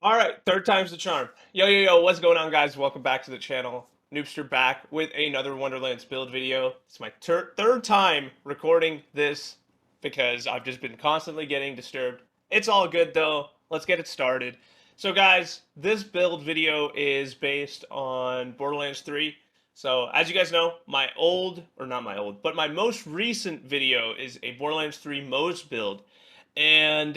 All right, third time's the charm. Yo, what's going on, guys? Welcome back to the channel. Noobster back with another Wonderlands build video. It's my third time recording this because I've just been constantly getting disturbed. It's all good though. Let's get it started. So guys, this build video is based on Borderlands 3. So as you guys know, my most recent video is a Borderlands 3 Moze build. And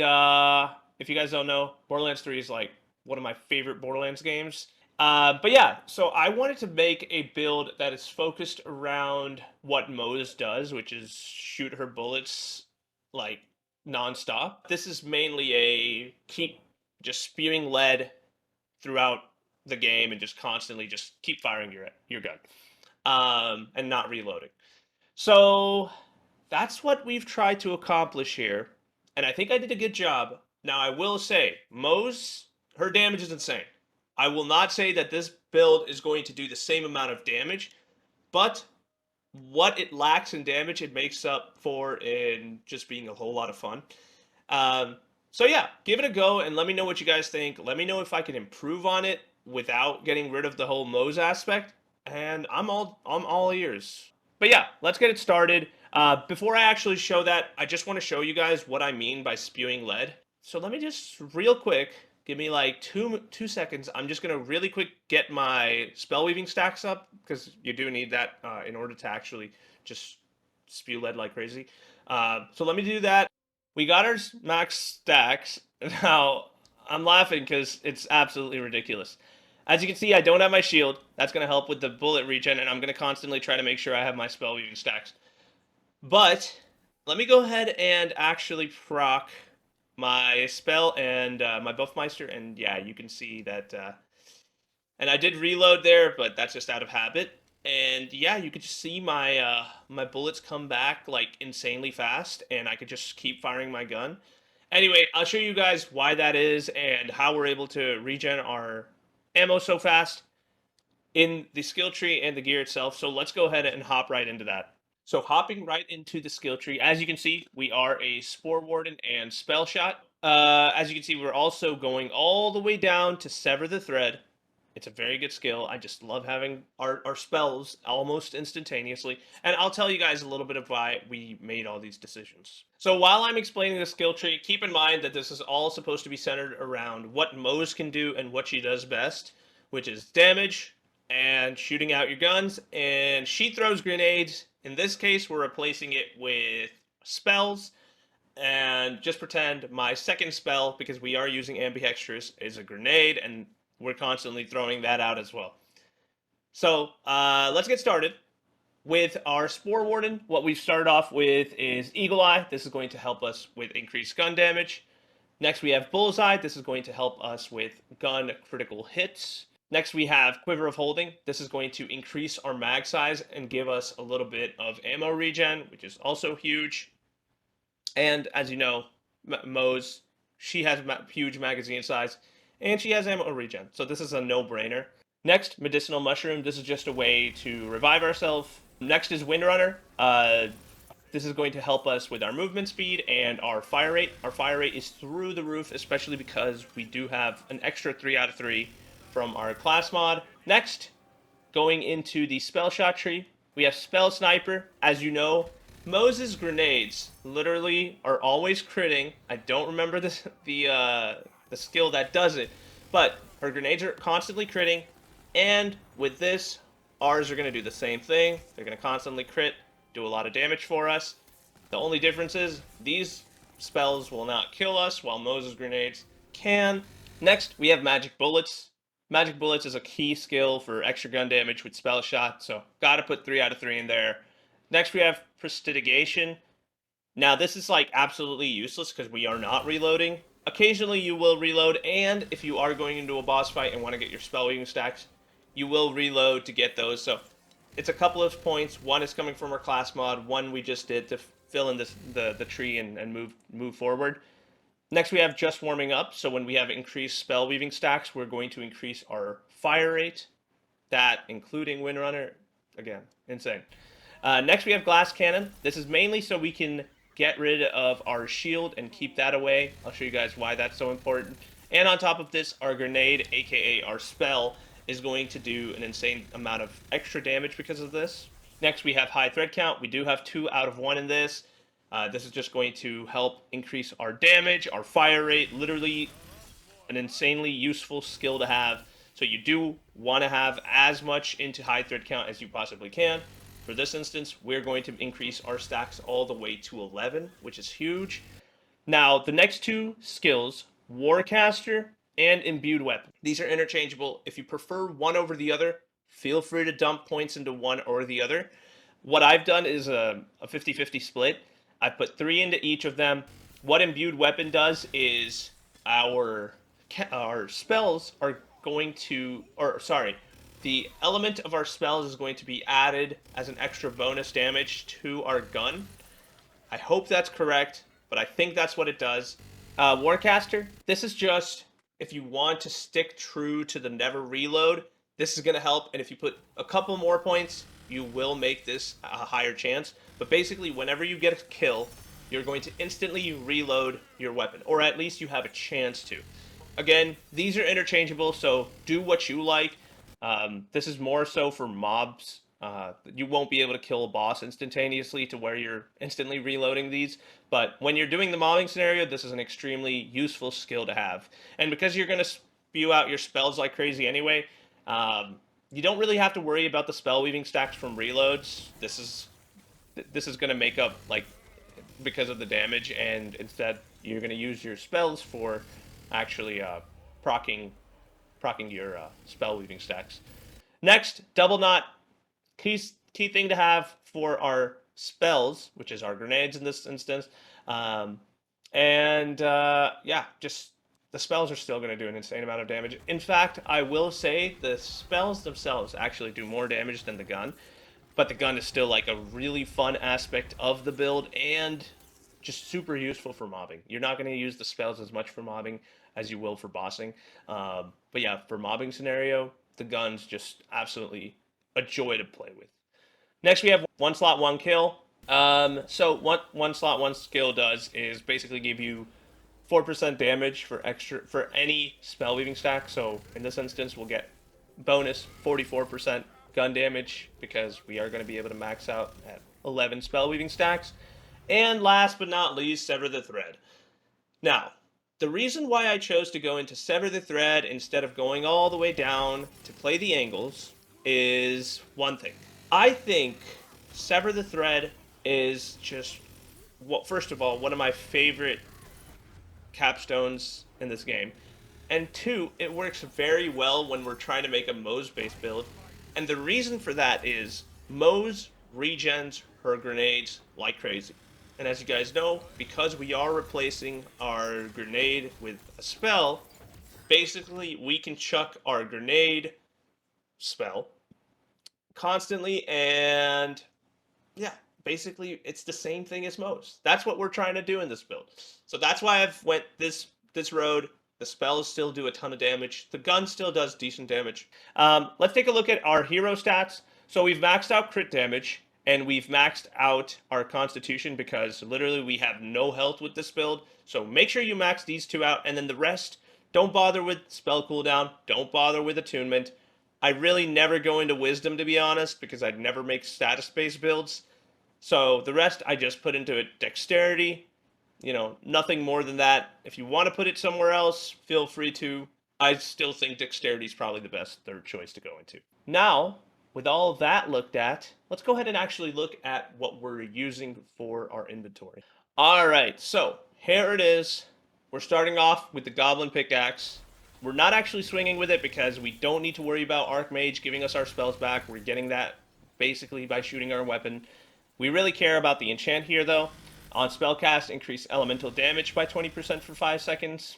if you guys don't know, Borderlands 3 is like one of my favorite Borderlands games. But yeah, so I wanted to make a build that is focused around what Moze does, which is shoot her bullets like nonstop. This is mainly a keep just spewing lead throughout the game and just constantly just keep firing your gun and not reloading. So that's what we've tried to accomplish here, and I think I did a good job. Now I will say, Moze, her damage is insane. I will not say that this build is going to do the same amount of damage, but what it lacks in damage, it makes up for in just being a whole lot of fun. So yeah, give it a go and let me know what you guys think. Let me know if I can improve on it without getting rid of the whole Moze aspect, and I'm all ears. But yeah, let's get it started. Before I actually show that, I just want to show you guys what I mean by spewing lead. So let me just real quick, give me like two seconds. I'm just gonna really quick get my spell weaving stacks up because you do need that in order to actually just spew lead like crazy. So let me do that. We got our max stacks. Now I'm laughing because it's absolutely ridiculous. As you can see, I don't have my shield. That's going to help with the bullet regen, and I'm going to constantly try to make sure I have my spell weaving stacks. But let me go ahead and actually proc my spell and my Buffmeister, and yeah, you can see that. And I did reload there, but that's just out of habit. And yeah, you could just see my bullets come back like insanely fast, and I could just keep firing my gun. Anyway, I'll show you guys why that is and how we're able to regen our ammo so fast in the skill tree and the gear itself. So let's go ahead and hop right into that. So hopping right into the skill tree, as you can see, we are a Spore Warden and Spell Shot. As you can see, we're also going all the way down to Sever the Thread. It's a very good skill. I just love having our spells almost instantaneously. And I'll tell you guys a little bit of why we made all these decisions. So while I'm explaining the skill tree, keep in mind that this is all supposed to be centered around what Moze can do and what she does best, which is damage and shooting out your guns. And she throws grenades. In this case, we're replacing it with spells. And just pretend my second spell, because we are using ambidextrous, is a grenade, and we're constantly throwing that out as well. So let's get started with our Spore Warden. What we've started off with is Eagle Eye. This is going to help us with increased gun damage. Next we have Bullseye. This is going to help us with gun critical hits. Next we have Quiver of Holding. This is going to increase our mag size and give us a little bit of ammo regen, which is also huge. And as you know, Moze, she has huge magazine size, and she has ammo regen, so this is a no-brainer. Next, Medicinal Mushroom. This is just a way to revive ourselves. Next is Windrunner. This is going to help us with our movement speed and our fire rate. Our fire rate is through the roof, especially because we do have an extra 3 out of 3 from our class mod. Next, going into the Spell Shot tree, we have Spell Sniper. As you know, Moze's grenades literally are always critting. I don't remember the skill that does it, but her grenades are constantly critting, and with this, ours are going to do the same thing. They're going to constantly crit, do a lot of damage for us. The only difference is these spells will not kill us, while Moze's grenades can. Next, we have Magic Bullets. Magic Bullets is a key skill for extra gun damage with Spell Shot, so gotta put 3 out of 3 in there. Next, we have Prestidigitation. Now, this is like absolutely useless because we are not reloading. Occasionally, you will reload, and if you are going into a boss fight and want to get your spell weaving stacks, you will reload to get those. So, it's a couple of points. One is coming from our class mod. One we just did to fill in the tree and move forward. Next, we have Just Warming Up. So, when we have increased spell weaving stacks, we're going to increase our fire rate. That, including Windrunner, again, insane. Next, we have Glass Cannon. This is mainly so we can get rid of our shield and keep that away. I'll show you guys why that's so important. And on top of this, our grenade, aka our spell, is going to do an insane amount of extra damage because of this. Next, we have high thread count. We do have 2 out of 1 in this. This is just going to help increase our damage, our fire rate, literally an insanely useful skill to have. So you do want to have as much into high thread count as you possibly can. For this instance, we're going to increase our stacks all the way to 11, which is huge. Now, the next 2 skills, Warcaster and Imbued Weapon. These are interchangeable. If you prefer one over the other, feel free to dump points into one or the other. What I've done is a 50-50 split. I put 3 into each of them. What Imbued Weapon does is our spells are going to, or sorry, the element of our spells is going to be added as an extra bonus damage to our gun. I hope that's correct, but I think that's what it does. Warcaster, this is just if you want to stick true to the never reload, this is going to help. And if you put a couple more points, you will make this a higher chance. But basically, whenever you get a kill, you're going to instantly reload your weapon, or at least you have a chance to. Again, these are interchangeable, so do what you like. This is more so for mobs. You won't be able to kill a boss instantaneously to where you're instantly reloading these. But when you're doing the mobbing scenario, this is an extremely useful skill to have. And because you're going to spew out your spells like crazy anyway, you don't really have to worry about the spell weaving stacks from reloads. This is going to make up, like, because of the damage, and instead you're going to use your spells for actually proccing your spell weaving stacks. Next, double knot. Key thing to have for our spells, which is our grenades in this instance. Yeah, just the spells are still going to do an insane amount of damage. In fact, I will say the spells themselves actually do more damage than the gun, but the gun is still like a really fun aspect of the build and just super useful for mobbing. You're not going to use the spells as much for mobbing as you will for bossing. But yeah, for mobbing scenario, the gun's just absolutely a joy to play with. Next, we have one slot, one kill. So what one slot, one skill does is basically give you 4% damage for any spell weaving stack. So in this instance, we'll get bonus 44% gun damage because we are going to be able to max out at 11 spell weaving stacks. And last but not least, Sever the Thread. Now, the reason why I chose to go into Sever the Thread instead of going all the way down to play the angles is one thing. I think Sever the Thread is just, well, first of all, one of my favorite capstones in this game. And 2, it works very well when we're trying to make a Moze-based build. And the reason for that is Moze regens her grenades like crazy. And as you guys know, because we are replacing our grenade with a spell, basically we can chuck our grenade spell constantly, and yeah, basically it's the same thing as Moze. That's what we're trying to do in this build. So that's why I've went this road. The spells still do a ton of damage. The gun still does decent damage. Let's take a look at our hero stats. So we've maxed out crit damage, and we've maxed out our constitution because literally we have no health with this build. So make sure you max these 2 out, and then the rest, don't bother with spell cooldown, don't bother with attunement. I really never go into wisdom, to be honest, because I'd never make status-based builds. So the rest I just put into dexterity. You know, nothing more than that. If you want to put it somewhere else, feel free to. I still think dexterity is probably the best third choice to go into. Now, with all of that looked at, let's go ahead and actually look at what we're using for our inventory. All right, so here it is. We're starting off with the Goblin Pickaxe. We're not actually swinging with it because we don't need to worry about Archmage giving us our spells back. We're getting that basically by shooting our weapon. We really care about the enchant here, though. On spellcast, increase elemental damage by 20% for 5 seconds.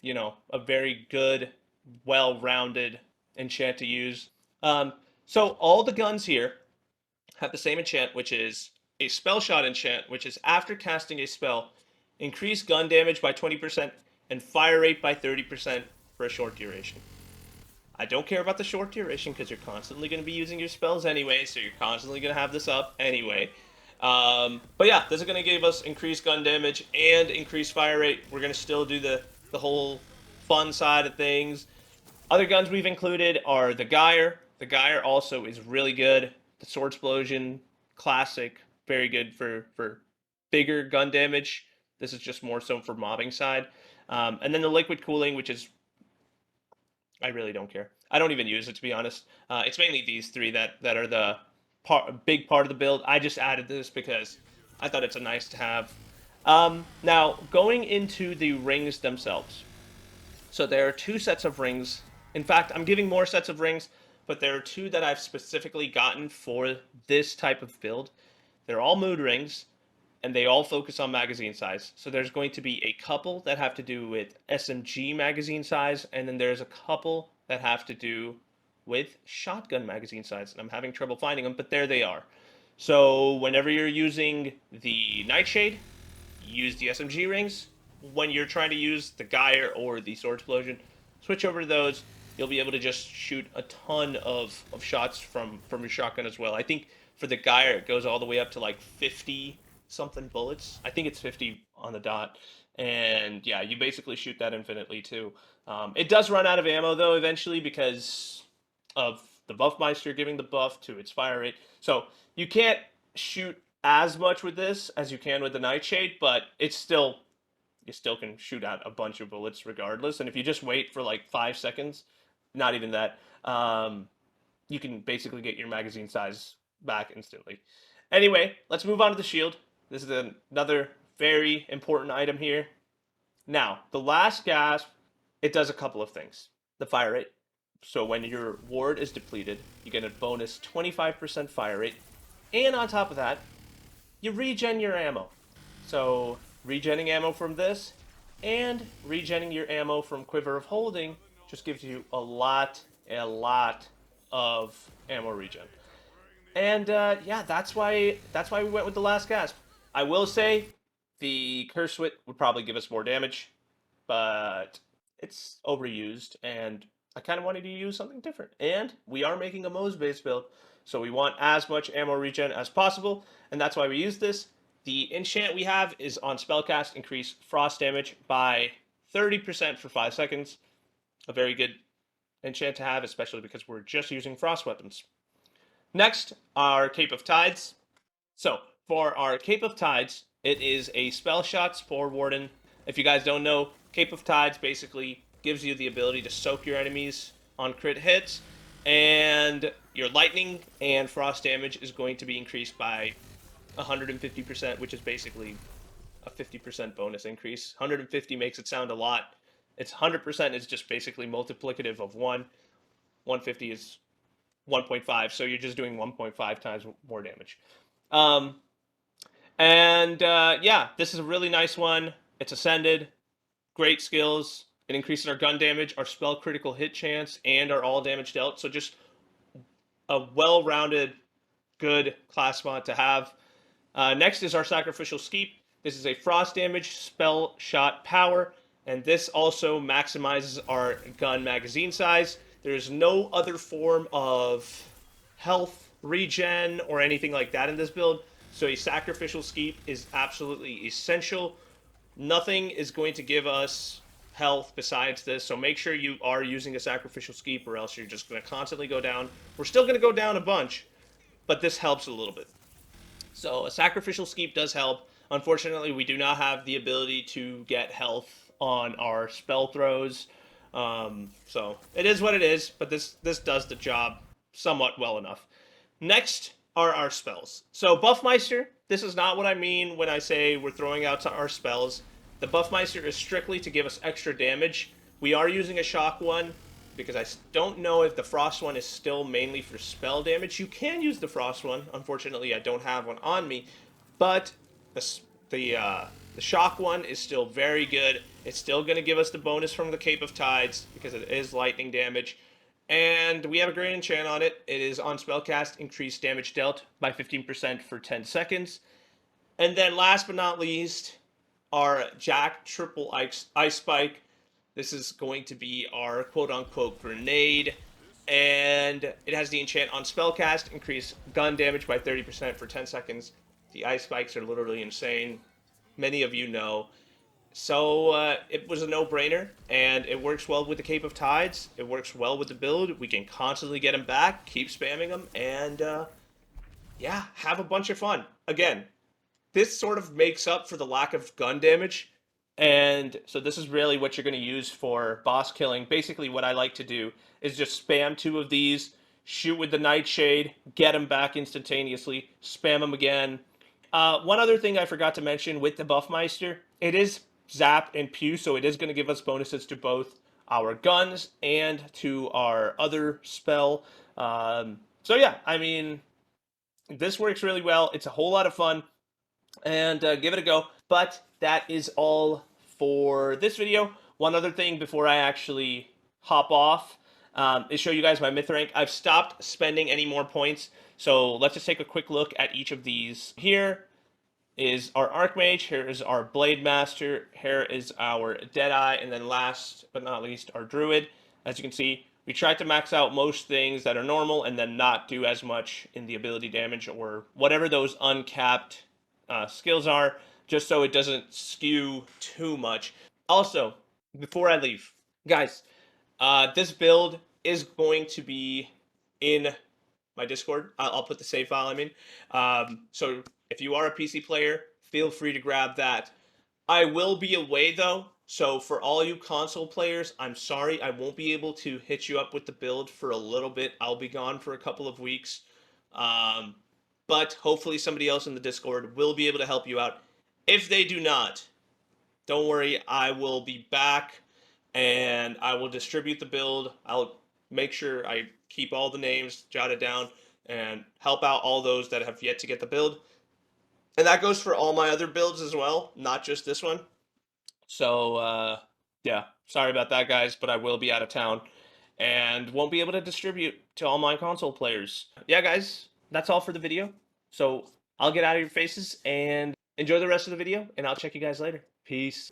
You know, a very good, well-rounded enchant to use. So all the guns here have the same enchant, which is a spell shot enchant, which is after casting a spell, increase gun damage by 20% and fire rate by 30% for a short duration. I don't care about the short duration because you're constantly going to be using your spells anyway, so you're constantly going to have this up anyway. But yeah, this is going to give us increased gun damage and increased fire rate. We're going to still do the whole fun side of things. Other guns we've included are the Gyre. The Gyre also is really good. The Sword Explosion, classic, very good for bigger gun damage. This is just more so for mobbing side. And then the Liquid Cooling, which is, I really don't care. I don't even use it, to be honest. It's mainly these three that are the big part of the build. I just added this because I thought it's a nice to have. Now, going into the rings themselves. So there are two sets of rings. In fact, I'm giving more sets of rings, but there are two that I've specifically gotten for this type of build. They're all mood rings, and they all focus on magazine size. So there's going to be a couple that have to do with SMG magazine size, and then there's a couple that have to do with shotgun magazine size. And I'm having trouble finding them, but there they are. So whenever you're using the Nightshade, use the SMG rings. When you're trying to use the Gyre or the Sword Explosion, switch over to those. You'll be able to just shoot a ton of shots from your shotgun as well. I think for the Gyre, it goes all the way up to like 50 something bullets. I think it's 50 on the dot. And yeah, you basically shoot that infinitely too. It does run out of ammo though eventually because of the Buffmeister giving the buff to its fire rate. So you can't shoot as much with this as you can with the Nightshade, but it's still, you still can shoot out a bunch of bullets regardless. And if you just wait for like 5 seconds, not even that, you can basically get your magazine size back instantly. Anyway, let's move on to the shield. This is another very important item here. Now, the last gasp, it does a couple of things. The fire rate. So when your ward is depleted, you get a bonus 25% fire rate. And on top of that, you regen your ammo. So regenning ammo from this and regenning your ammo from Quiver of Holding just gives you a lot of ammo regen. And yeah, that's why we went with the last gasp. I will say the Curse Wit would probably give us more damage, but it's overused, and I kind of wanted to use something different. And we are making a Moze base build, so we want as much ammo regen as possible, and that's why we use this. The enchant we have is on spellcast, increase frost damage by 30% for 5 seconds. A very good enchant to have, especially because we're just using frost weapons. Next, our Cape of Tides. So, for our Cape of Tides, it is a spell shot Spore Warden. If you guys don't know, Cape of Tides basically gives you the ability to soak your enemies on crit hits, and your lightning and frost damage is going to be increased by 150%, which is basically a 50% bonus increase. 150 makes it sound a lot. It's 100% is just basically multiplicative of 1. 150 is 1.5, so you're just doing 1.5 times more damage. Yeah, this is a really nice one. It's ascended, great skills. It increases our gun damage, our spell critical hit chance, and our all damage dealt. So just a well-rounded, good class mod to have. Next is our Sacrificial Skeep. This is a frost damage spell shot power, and this also maximizes our gun magazine size. There's no other form of health regen or anything like that in this build, so a Sacrificial Skeep is absolutely essential. Nothing is going to give us health besides this, so make sure you are using a Sacrificial Skeep, or else you're just going to constantly go down. We're still going to go down a bunch, but this helps a little bit. So a Sacrificial Skeep does help. Unfortunately, we do not have the ability to get health on our spell throws. So it is what it is, but this does the job somewhat well enough. Next are our spells. So Buffmeister, this is not what I mean when I say we're throwing out our spells. The Buffmeister is strictly to give us extra damage. We are using a shock one because I don't know if the frost one is still mainly for spell damage. You can use the frost one. Unfortunately, I don't have one on me, but the shock one is still very good. It's still going to give us the bonus from the Cape of Tides because it is lightning damage. And we have a great enchant on it. It is on spellcast, increased damage dealt by 15% for 10 seconds. And then last but not least, our Jack Triple Ice Spike. This is going to be our quote-unquote grenade. And it has the enchant on spellcast, increase gun damage by 30% for 10 seconds. The ice spikes are literally insane. Many of you know. So it was a no-brainer, and it works well with the Cape of Tides. It works well with the build. We can constantly get them back, keep spamming them, and yeah, have a bunch of fun. Again, this sort of makes up for the lack of gun damage. And so this is really what you're going to use for boss killing. Basically, what I like to do is just spam 2 of these, shoot with the Nightshade, get them back instantaneously, spam them again. One other thing I forgot to mention with the Buffmeister, it is Zap and Pew, so it is going to give us bonuses to both our guns and to our other spell. So yeah, I mean, this works really well. It's a whole lot of fun, and give it a go. But that is all for this video. One other thing before I actually hop off is show you guys my myth rank. I've stopped spending any more points, so let's just take a quick look at each of these. Here is our Archmage, here is our Blade Master, here is our Deadeye, and then last but not least, our Druid. As you can see, we tried to max out most things that are normal and then not do as much in the ability damage or whatever those uncapped skills are, just so it doesn't skew too much. Also, before I leave, guys, this build is going to be in my Discord. I'll put the save file I'm in. So if you are a PC player, feel free to grab that. I will be away though, so for all you console players, I'm sorry I won't be able to hit you up with the build for a little bit. I'll be gone for a couple of weeks. But hopefully somebody else in the Discord will be able to help you out. If they do not, don't worry, I will be back and I will distribute the build. I'll make sure I keep all the names jotted down and help out all those that have yet to get the build. And that goes for all my other builds as well, not just this one. So, yeah, sorry about that, guys, but I will be out of town and won't be able to distribute to all my console players. Yeah, guys, that's all for the video. So I'll get out of your faces and enjoy the rest of the video, and I'll check you guys later. Peace.